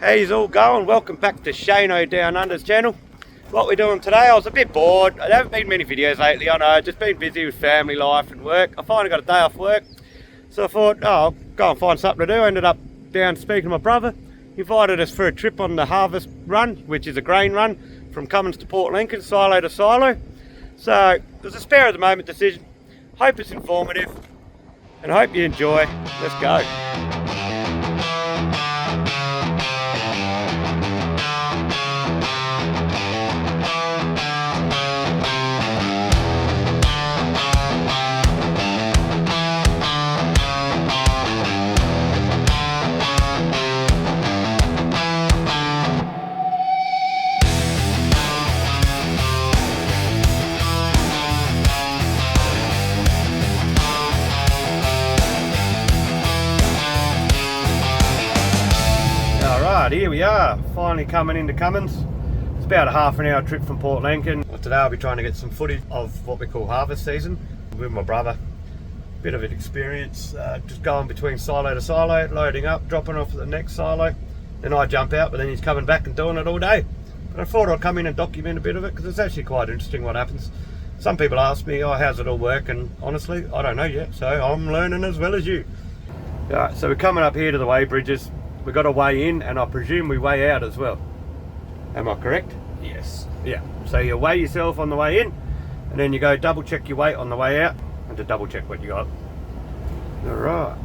How's all going? Welcome back to Shano Down Under's channel. What we're doing today, I was a bit bored. There haven't been many videos lately, I know, just been busy with family life and work. I finally got a day off work, so I thought, oh, I'll go and find something to do. Ended up down speaking to my brother. He invited us for a trip on the harvest run, which is a grain run from Cummins to Port Lincoln, silo to silo. So it was a spare of the moment decision. Hope it's informative and hope you enjoy. Let's go. Here we are, finally coming into Cummins. It's about a half an hour trip from Port Lincoln. Today I'll be trying to get some footage of what we call harvest season with my brother. Bit of an experience, just going between silo to silo, loading up, dropping off at the next silo. Then I jump out, but then he's coming back and doing it all day. But I thought I'd come in and document a bit of it because it's actually quite interesting what happens. Some people ask me, oh, how's it all work? And honestly, I don't know yet, so I'm learning as well as you. Alright, so we're coming up here to the weigh bridges. We've got to weigh in, and I presume we weigh out as well. Am I correct? Yes. Yeah. So you weigh yourself on the way in, and then you go double check your weight on the way out, and to double check what you got. Alright.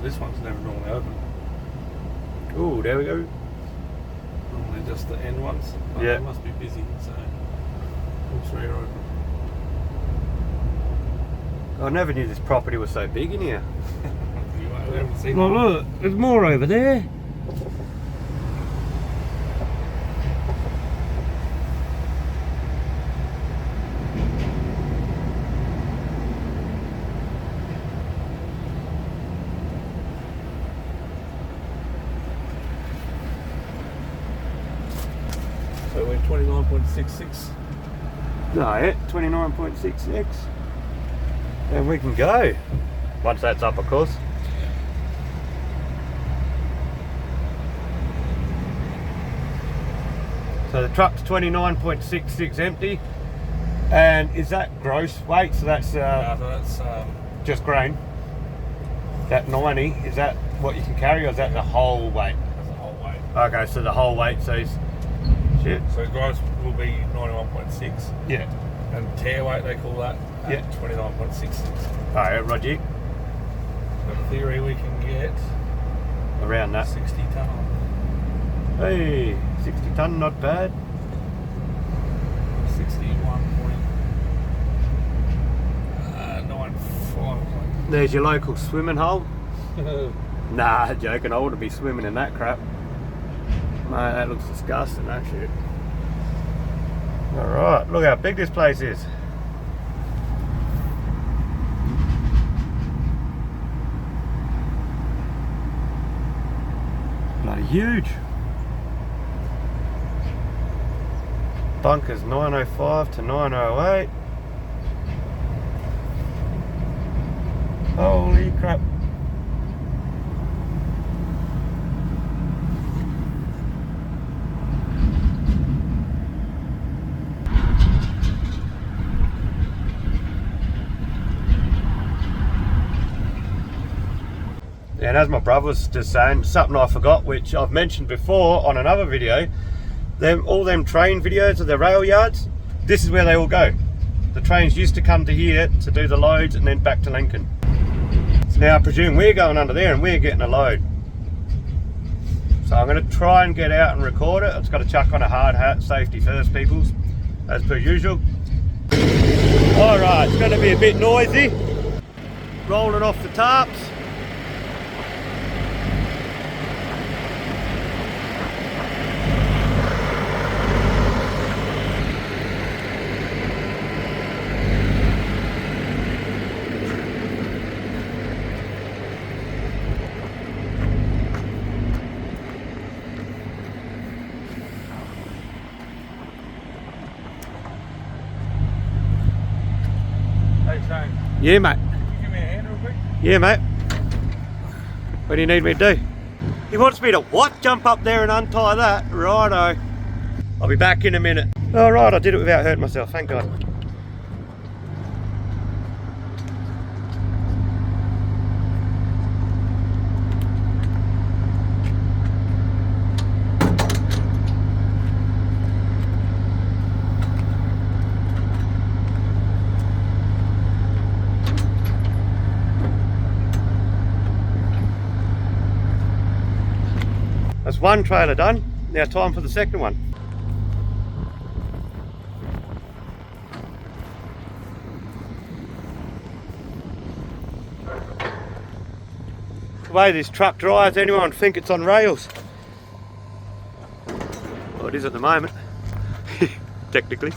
This one's never normally open. Oh, there we go. Normally just the end ones. But yeah. It must be busy, so looks very open. I never knew this property was so big in here. We haven't seen Well, one. look, there's more over there. So we're 29.66. No, yeah, 29.66. And we can go. Once that's up, of course. So the truck's 29.66 empty. And is that gross weight? So that's So that's just grain. That 90, is that what you can carry, or is that the whole weight? that's the whole weight. Okay, so the whole weight, so it's shit. So gross will be 91.6. Yeah. And tear weight, they call that, at Yeah. 29.66. Alright, Roger. So in theory, we can get Around that. 60 tonne. Hey, 60 tonne, not bad. 61.95. There's your local swimming hole. Nah, joking, I wouldn't be swimming in that crap. Mate, that looks disgusting, that shit. Alright, look how big this place is. Bloody huge. Bunkers 905 to 908. Holy crap. And as my brother was just saying, something I forgot, which I've mentioned before on another video, all them train videos of the rail yards, this is where they all go. The trains used to come to here to do the loads and then back to Lincoln. So now I presume we're going under there and we're getting a load. So I'm going to try and get out and record it. It's got to chuck on a hard hat, safety first, peoples, as per usual. Alright, it's going to be a bit noisy. Rolling off the tarps. Shane, Yeah, mate. can you give me a hand real quick? Yeah, mate. What do you need me to do? He wants me to what? Jump up there and untie that? Righto. I'll be back in a minute. All right, I did it without hurting myself, thank God. That's one trailer done. Now time for the second one. The way this truck drives, anyone would think it's on rails. Well, it is at the moment, technically.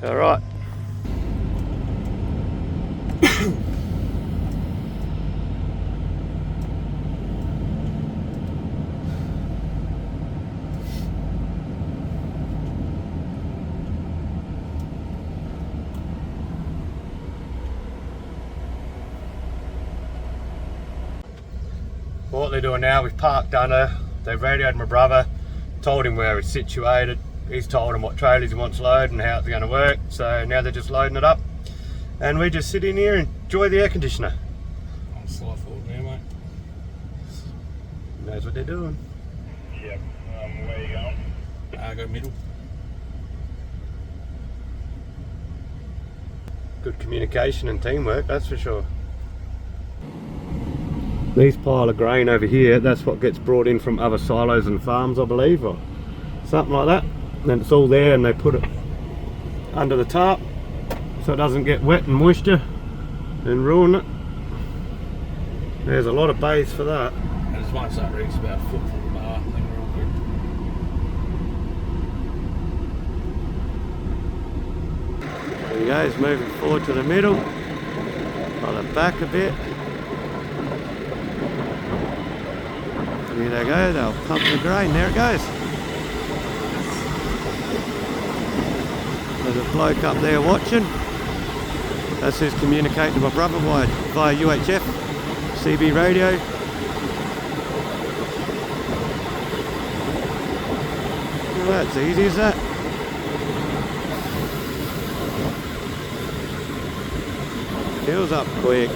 All right. What they're doing now, we've parked under, they've radioed my brother, told him where it's situated, he's told him what trailers he wants loaded and how it's going to work, so now they're just loading it up and we just sit in here and enjoy the air conditioner. I'll slide forward now, mate. Knows what they're doing. Yep, where you going? Go middle. Good communication and teamwork, that's for sure. These pile of grain over here, that's what gets brought in from other silos and farms, I believe, or something like that. And then it's all there and they put it under the tarp so it doesn't get wet and moisture and ruin it. There's a lot of bays for that. I just want to start rigs about a foot from the bar thing real quick. There he goes, moving forward to the middle, on the back a bit. Here they go, they'll pump the grain, there it goes. There's a bloke up there watching. That's who's communicating to my brother via UHF, CB radio. Well, that's easy as that. Fills up quick.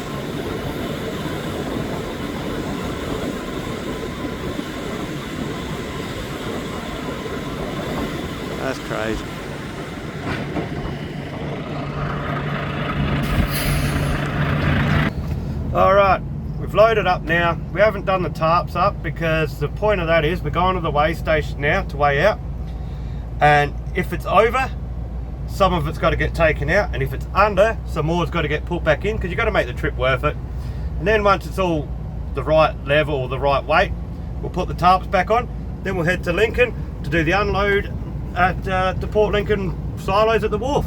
That's crazy. Alright, we've loaded up now. We haven't done the tarps up because the point of that is we're going to the weigh station now to weigh out. And if it's over, some of it's got to get taken out. And if it's under, some more's got to get put back in because you've got to make the trip worth it. And then once it's all the right level or the right weight, we'll put the tarps back on. Then we'll head to Lincoln to do the unload at the Port Lincoln silos at the wharf,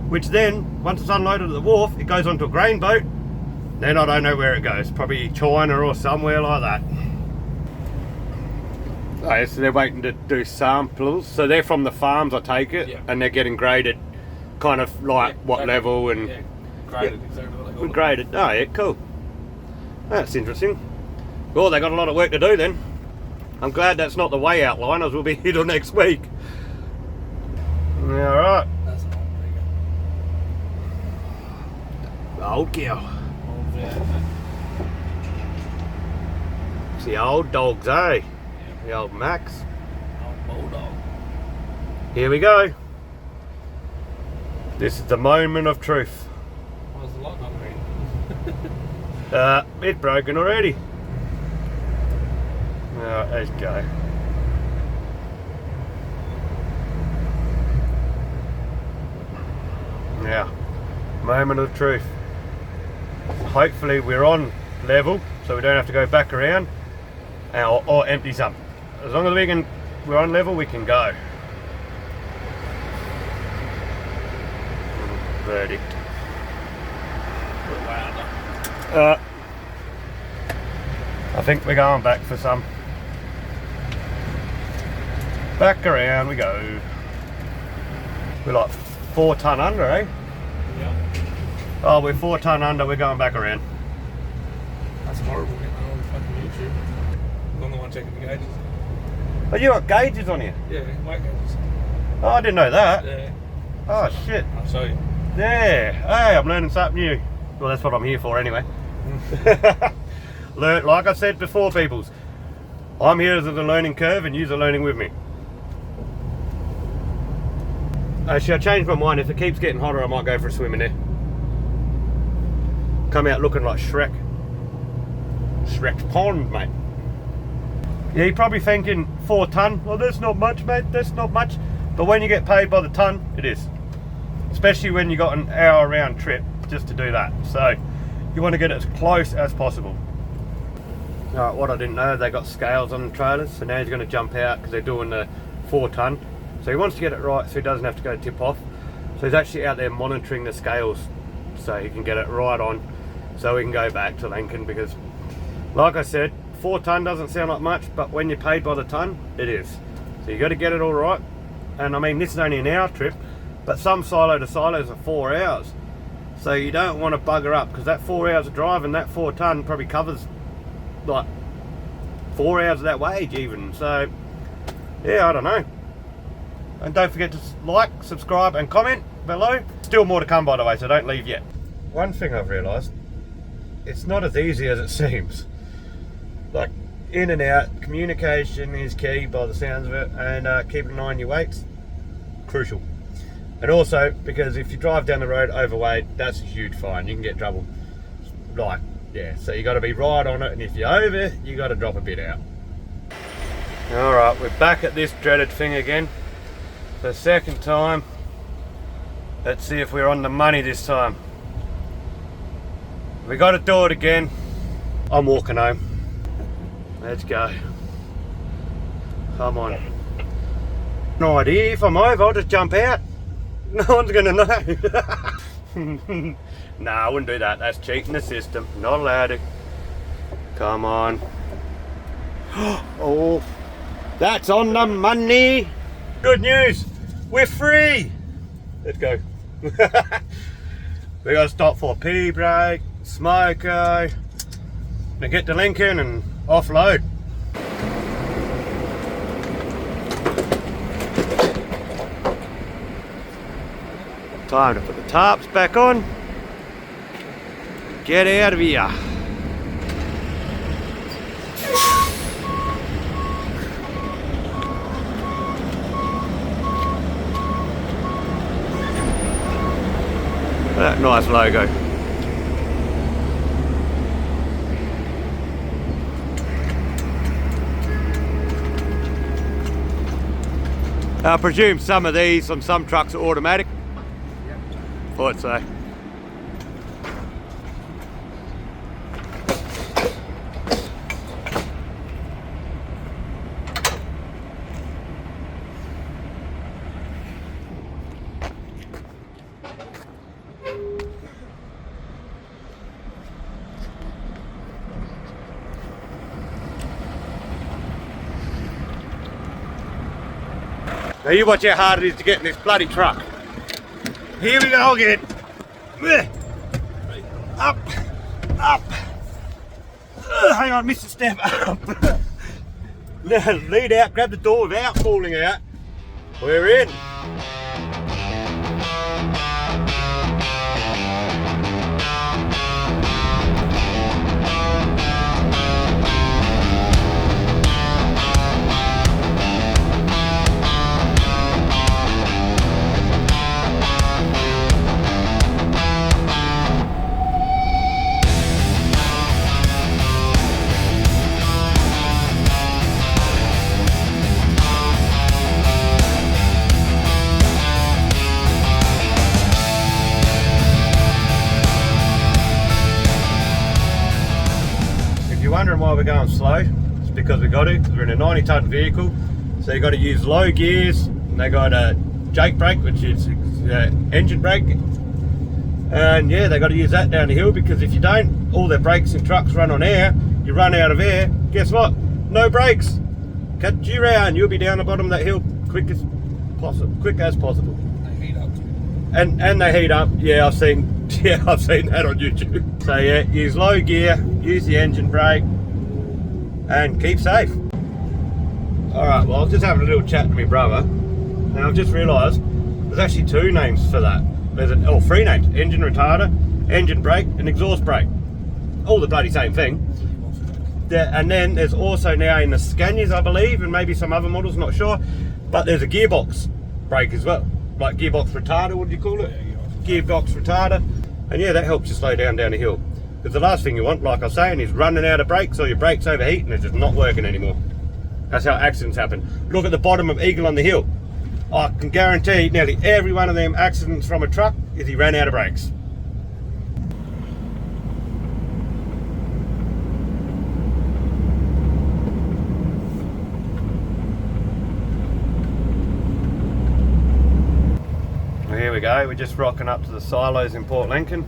which then once it's unloaded at the wharf it goes onto a grain boat. Then I don't know where it goes, probably China or somewhere like that. Oh, yeah, so they're waiting to do samples, so they're from the farms I take it. Yeah. And they're getting graded kind of like what exactly. level and Graded, exactly what they call it. graded. Oh yeah, cool, that's interesting. Well, they got a lot of work to do then. I'm glad that's not the weigh out line, as we'll be here till next week. Alright. That's an old rigger. Old cow. Old van. It's the old dogs, eh? The old Max. Old bulldog. Here we go. This is the moment of truth. Why is the light not green? It's broken already. Alright, let's go. Now, moment of truth. Hopefully we're on level, so we don't have to go back around or empty some. As long as we're on level, we can go. Verdict. I think we're going back for some. Back around we go. We're like 4 ton under, eh? Yeah. Oh, we're 4 ton under, we're going back around. That's horrible getting that on fucking YouTube. I'm the one checking the gauges. Oh, you got gauges on here? Yeah, white gauges. Oh, I didn't know that. Yeah. Oh, shit. I'll show you. Yeah. Hey, I'm learning something new. Well, that's what I'm here for anyway. Like I said before, peoples, I'm here as a learning curve and you're learning with me. Actually, I changed my mind. If it keeps getting hotter, I might go for a swim in there. Come out looking like Shrek. Shrek's pond, mate. Yeah, you're probably thinking 4 ton. Well, that's not much, mate. That's not much. But when you get paid by the ton, it is. Especially when you got an hour round trip just to do that. So you want to get it as close as possible. Alright, what I didn't know, they got scales on the trailers. So now he's going to jump out because they're doing the 4 ton. So he wants to get it right so he doesn't have to go tip off. So he's actually out there monitoring the scales so he can get it right on so we can go back to Lincoln, because like I said, 4 ton doesn't sound like much, but when you're paid by the ton, it is. So you got to get it all right. And I mean, this is only an hour trip, but some silo to silos are 4 hours. So you don't want to bugger up, because that 4 hours of driving, that 4 ton probably covers like 4 hours of that wage even. So yeah, I don't know. And don't forget to like, subscribe and comment below. Still more to come, by the way, so don't leave yet. One thing I've realised, it's not as easy as it seems. Like, in and out, communication is key by the sounds of it, and keeping an eye on your weights, crucial. And also, because if you drive down the road overweight, that's a huge fine. You can get in trouble. Like, yeah, so you got to be right on it, and if you're over, you got to drop a bit out. Alright, we're back at this dreaded thing again. The second time. Let's see if we're on the money this time. We got to do it again. I'm walking home. Let's go. Come on. No idea. If I'm over, I'll just jump out. No one's gonna know. Nah, I wouldn't do that. That's cheating the system. Not allowed to. Come on. Oh, that's on the money. Good news. We're free. Let's go. We got to stop for a pee break, smoko, and get to Lincoln and offload. Time to put the tarps back on. Get out of here. That nice logo. I presume some of these on some trucks are automatic. Yep. Thought so. Now you watch how hard it is to get in this bloody truck. Here we go again. Up, up. Hang on, missed a step. Up. Now lead out, grab the door without falling out. We're in. Wondering why we're going slow, it's because we got to, because we're in a 90 ton vehicle, so you got to use low gears, and they got a jake brake, which is engine brake, and yeah, they got to use that down the hill, because if you don't, all their brakes in trucks run on air, you run out of air, guess what? No brakes. Cut you round, you'll be down the bottom of that hill quick as possible. They heat up. And they heat up. Yeah, I've seen that on YouTube. So yeah, use low gear, use the engine brake, and keep safe. Alright, well I was just having a little chat to my brother. Now I've just realised there's actually two names for that. There's three names: engine retarder, engine brake, and exhaust brake. All the bloody same thing. And then there's also now in the Scanias, I believe, and maybe some other models, not sure, but there's a gearbox brake as well, like gearbox retarder, what do you call it? Yeah, gearbox retarder. And yeah, that helps you slow down the hill, because the last thing you want, like I was saying, is running out of brakes or your brakes overheat and it's just not working anymore. That's how accidents happen. Look at the bottom of Eagle on the Hill. I can guarantee nearly every one of them accidents from a truck is he ran out of brakes. Here we go, we're just rocking up to the silos in Port Lincoln.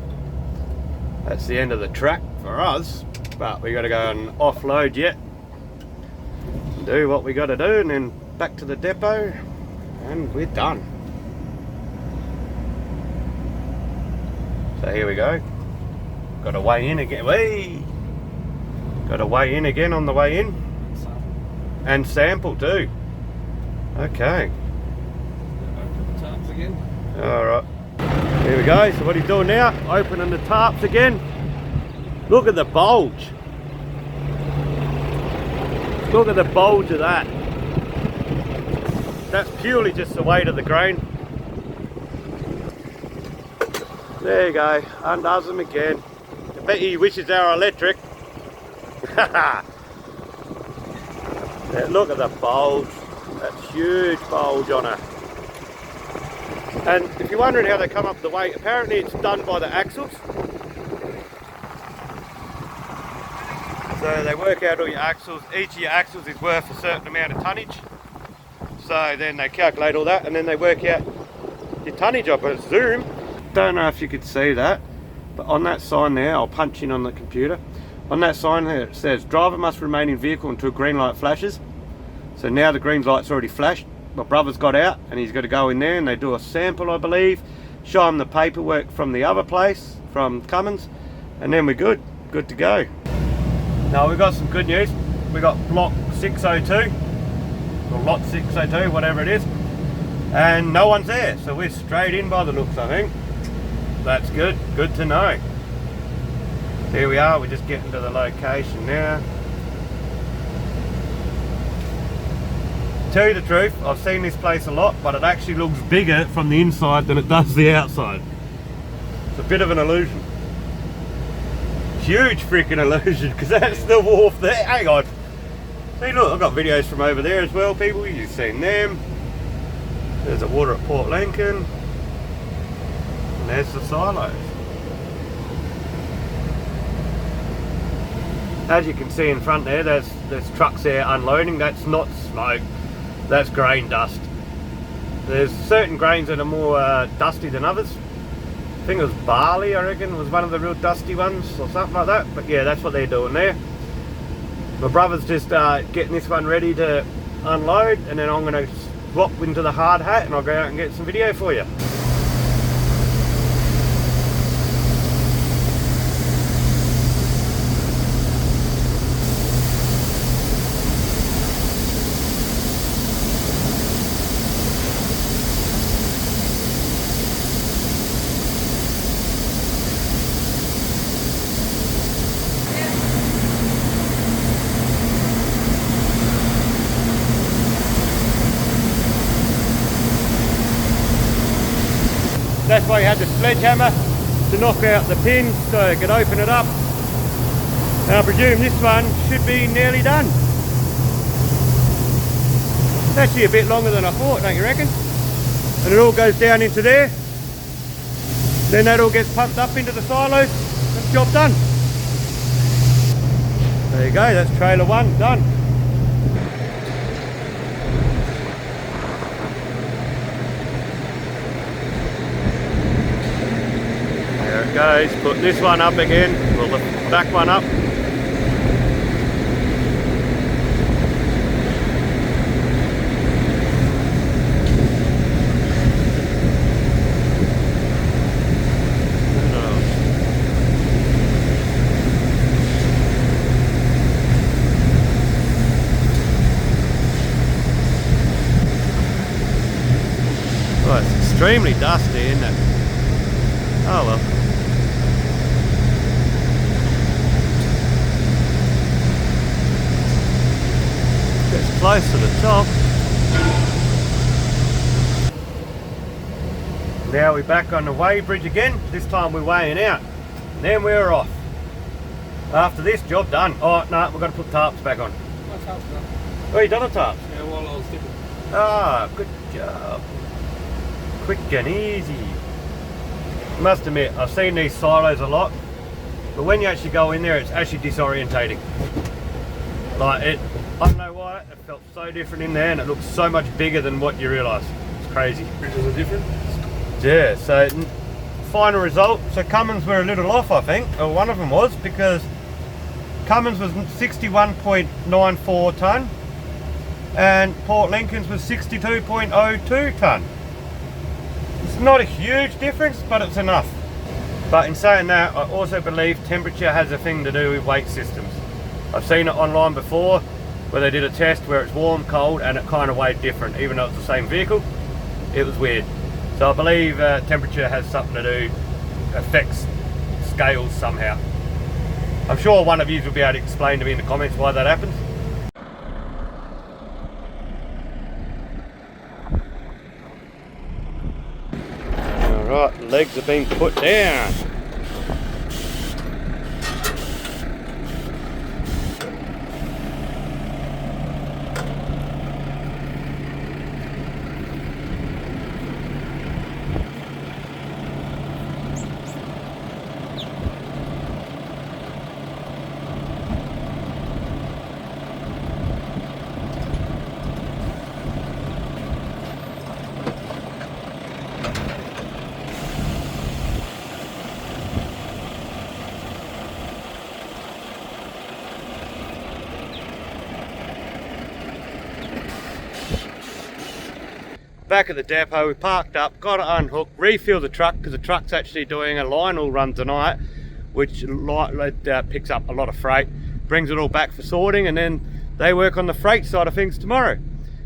That's the end of the track for us, but we got to go and offload yet, do what we got to do, and then back to the depot, and we're done. So here we go. Got to weigh in again. Got to weigh in again on the way in, and sample too. Okay. Tarps again. Alright, here we go. So what he's doing now, opening the tarps again. Look at the bulge. Look at the bulge of that. That's purely just the weight of the grain. There you go, undoes them again. I bet he wishes they were electric. Yeah, look at the bulge. That's huge bulge on her. And if you're wondering how they come up the weight, apparently it's done by the axles. So they work out all your axles. Each of your axles is worth a certain amount of tonnage. So then they calculate all that, and then they work out your tonnage up at zoom. Don't know if you could see that, but on that sign there, I'll punch in on the computer. On that sign there it says, driver must remain in vehicle until green light flashes. So now the green light's already flashed. My brother's got out and he's got to go in there and they do a sample, I believe, show him the paperwork from the other place, from Cummins, and then we're good to go. Now we've got some good news. We got block 602 or lot 602, whatever it is, and no one's there, so we're straight in by the looks. I think that's good to know. Here we are, we're just getting to the location now. Tell you the truth, I've seen this place a lot, but it actually looks bigger from the inside than it does the outside. It's a bit of an illusion. Huge freaking illusion, because that's the wharf there. Hang on. See, look, I've got videos from over there as well, people. You've seen them. There's the water at Port Lincoln. And there's the silos. As you can see in front there, there's trucks there unloading. That's not smoke. That's grain dust. There's certain grains that are more dusty than others. I think it was barley, I reckon, was one of the real dusty ones or something like that. But yeah, that's what they're doing there. My brother's just getting this one ready to unload, and then I'm going to swap into the hard hat and I'll go out and get some video for you. That's why you had the sledgehammer to knock out the pins so you could open it up. And I presume this one should be nearly done. It's actually a bit longer than I thought, don't you reckon? And it all goes down into there. Then that all gets pumped up into the silos and job done. There you go, that's trailer one done. There it goes, put this one up again, well the back one up. extremely dusty, isn't it? Oh well. Gets close to the top. Now we're back on the weigh bridge again. This time we're weighing out. And then we're off. After this job done. Oh no, we've got to put tarps back on. What's tarps done? Oh, you done the tarps? Yeah, while I was dipping. Ah, good job. Quick and easy. Must admit, I've seen these silos a lot, but when you actually go in there, it's actually disorientating. Like it, I don't know why, it felt so different in there and it looks so much bigger than what you realise. It's crazy. Bridges are different? Yeah, so final result. So Cummins were a little off, I think, or one of them was, because Cummins was 61.94 tonne and Port Lincoln's was 62.02 tonne. It's not a huge difference, but it's enough. But in saying that, I also believe temperature has a thing to do with weight systems. I've seen it online before where they did a test where it's warm, cold, and it kind of weighed different, even though it's the same vehicle. It was weird. So I believe temperature has something to do, affects scales somehow. I'm sure one of you will be able to explain to me in the comments why that happens. Alright, the legs are being put down. Back at the depot, we parked up, got it unhooked, refueled the truck because the truck's actually doing a line haul run tonight, which picks up a lot of freight, brings it all back for sorting, and then they work on the freight side of things tomorrow.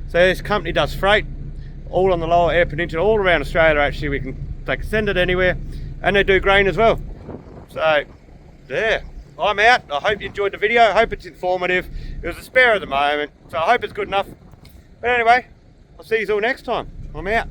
So this company does freight all on the lower Eyre Peninsula, all around Australia actually. They can send it anywhere, and they do grain as well. So there, I'm out. I hope you enjoyed the video. I hope it's informative. It was a spare at the moment, so I hope it's good enough. But anyway, I'll see you all next time. I'm out.